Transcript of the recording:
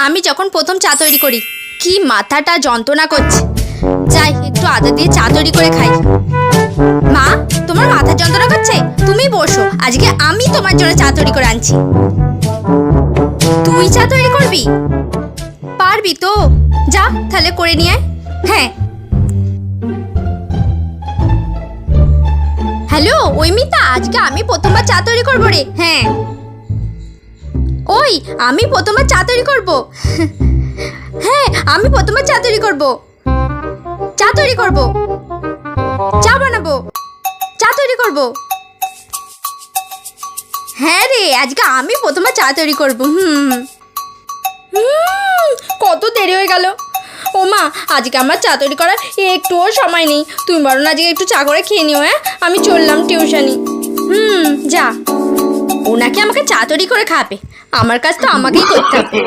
আমি যখন প্রথম চা তৈরি করি কি মাথাটা যন্ত্রণা করছে। যাই একটু আদা দিয়ে চা তৈরি করে খাই। মা, তোমার মাথা যন্ত্রণা করছে? তুমি বসো, আজকে আমি তোমার জন্য চা তৈরি করে আনছি। তুই চা তৈরি করবি? পারবি তো? যা তাহলে করে নিয়ে আয়। হ্যাঁ। হ্যালো ঐমিতা, আজকে আমি প্রথমবার চা তৈরি করবো রে। হ্যাঁ। ওই, আমি প্রথমবার চা তৈরি করব। হ্যাঁ, আমি প্রথমবার চা তৈরি করব। চা তৈরি করব, চা বানাবো, চা তৈরি করব। হ্যাঁ রে, আজকে আমি প্রথমবার চা তৈরি করব। কত দেরি হয়ে গেল। ও মা, আজকে আমার চা তৈরি করার একটুও সময় নেই। তুমি বলো না আজকে একটু চা করে খেয়ে নিও। হ্যাঁ, আমি চললাম টিউশনি। যা। ও নাকি আমাকে চা তৈরি করে খাবে, আমার কাজ তো আমাকেই করতে হবে।